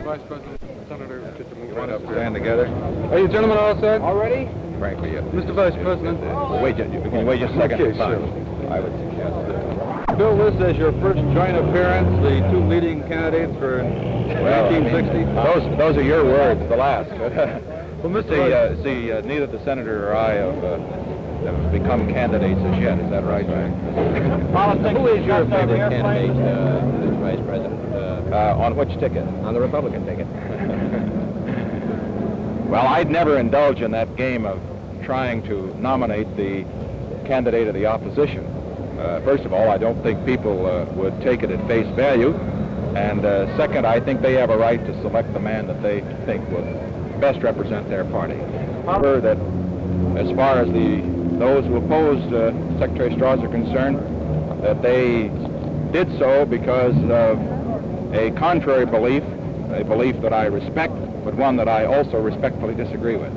Vice President, Senator, get to move Want right us up to here. stand together? Are you gentlemen all set? All ready? Frankly, yes. Mr. Vice President. Can you wait just a second? Okay, Fine. sure. I would suggest that. Bill, this is your first joint appearance, the two leading candidates for 1860. Those are your words, the last. Well, Mr. Neither the senator or I have become candidates as yet. Is that right, Frank? Who is your favorite candidate, Mr. Vice President? On which ticket? On the Republican ticket. Well, I'd never indulge in that game of trying to nominate the candidate of the opposition. First of all, I don't think people would take it at face value. And second, I think they have a right to select the man that they think would best represent their party. However, that as far as those who opposed Secretary Strauss are concerned, that they did so because of a contrary belief, a belief that I respect, but one that I also respectfully disagree with.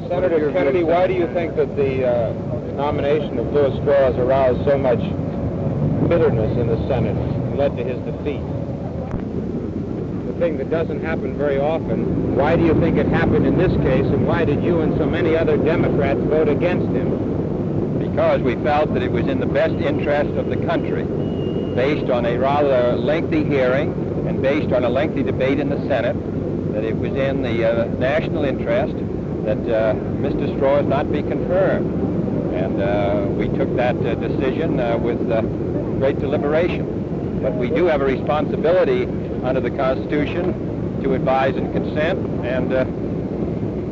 Senator Kennedy, why do you think that the nomination of Louis Strauss aroused so much bitterness in the Senate and led to his defeat? The thing that doesn't happen very often. Why do you think it happened in this case, and why did you and so many other Democrats vote against him? Because we felt that it was in the best interest of the country, based on a rather lengthy hearing and based on a lengthy debate in the Senate, that it was in the national interest that Mr. Strauss not be confirmed. And we took that decision with great deliberation. But we do have a responsibility under the Constitution to advise and consent, and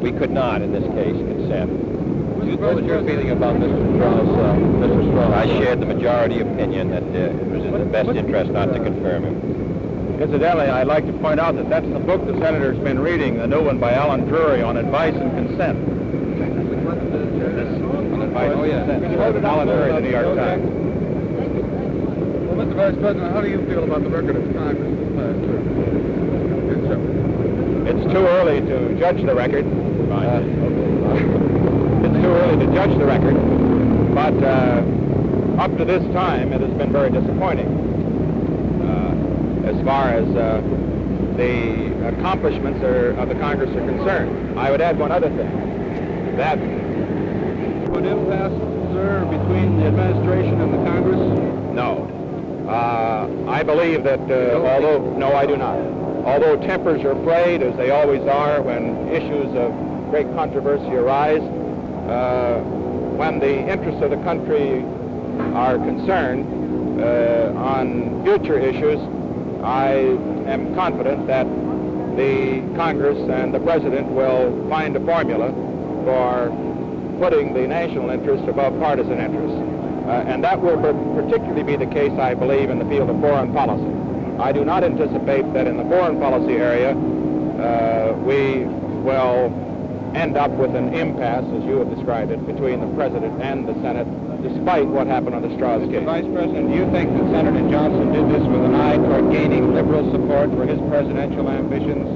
we could not, in this case, consent. What was your feeling about Mr. Strauss? I shared the majority opinion that it was in the best interest not to confirm him. Incidentally, I'd like to point out that that's the book the senator's been reading, the new one by Alan Drury on advice and consent. On advice and consent. Alan Drury, the New York Times. Well, Mr. Vice President, how do you feel about the record of Congress this past term? It's too early to judge the record. It's too early to judge the record, but up to this time, it has been very disappointing. As far as the accomplishments of the Congress are concerned. I would add one other thing. That Would impasse, sir, between the administration and the Congress? no. I believe that no, I do not. Although tempers are frayed, as they always are when issues of great controversy arise, when the interests of the country are concerned on future issues, I am confident that the Congress and the President will find a formula for putting the national interest above partisan interests. And that will particularly be the case, I believe, in the field of foreign policy. I do not anticipate that in the foreign policy area we will end up with an impasse, as you have described it, between the President and the Senate, despite what happened on the Strauss case. Vice President, do you think that Senator Johnson did this with an eye toward gaining liberal support for his presidential ambitions?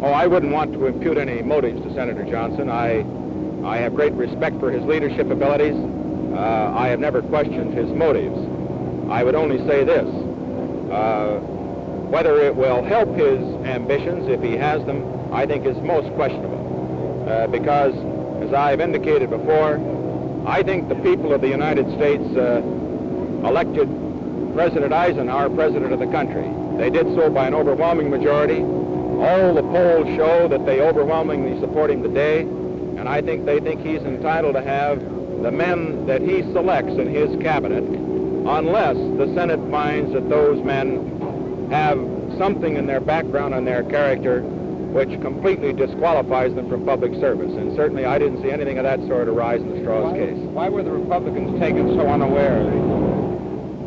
Oh, I wouldn't want to impute any motives to Senator Johnson. I have great respect for his leadership abilities. I have never questioned his motives. I would only say this. Whether it will help his ambitions, if he has them, I think is most questionable. Because, as I've indicated before, I think the people of the United States elected President Eisenhower president of the country. They did so by an overwhelming majority. All the polls show that they overwhelmingly support him today, and I think they think he's entitled to have the men that he selects in his cabinet, unless the Senate finds that those men have something in their background and their character which completely disqualifies them from public service. And certainly I didn't see anything of that sort arise in the Strauss case. Why were the Republicans taken so unaware?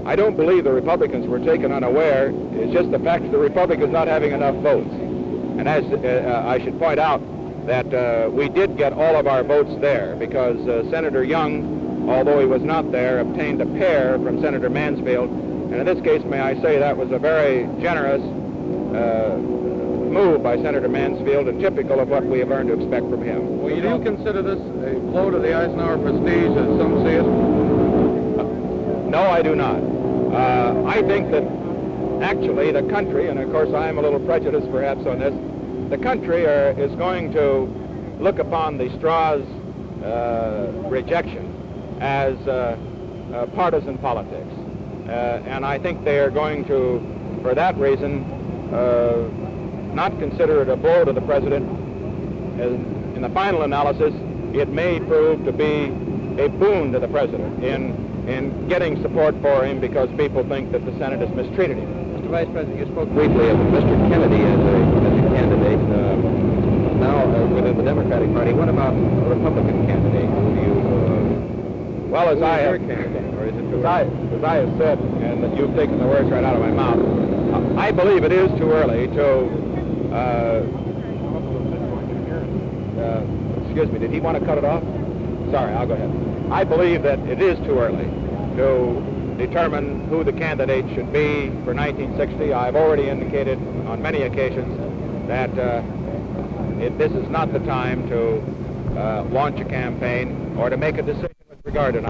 I don't believe the Republicans were taken unaware. It's just the fact that the Republicans not having enough votes. And as I should point out that we did get all of our votes there because Senator Young, although he was not there, obtained a pair from Senator Mansfield. And in this case, may I say, that was a very generous move by Senator Mansfield and typical of what we have learned to expect from him. Well, do you consider this a blow to the Eisenhower prestige, as some see it? No, I do not. I think that actually the country, and of course I am a little prejudiced perhaps on this, the country is going to look upon the straw's rejection as partisan politics. And I think they are going to, for that reason, not consider it a blow to the president. In the final analysis, it may prove to be a boon to the president in getting support for him because people think that the Senate has mistreated him. Mr. Vice President, you spoke briefly of Mr. Kennedy as a candidate now within the Democratic Party. What about a Republican candidate? Who do you, well, as I have, candidate, or is it as I have said, and that you've taken the words right out of my mouth, I believe it is too early to. Excuse me, did he want to cut it off? Sorry, I'll go ahead. I believe that it is too early to determine who the candidate should be for 1960. I've already indicated on many occasions that this is not the time to launch a campaign or to make a decision with regard to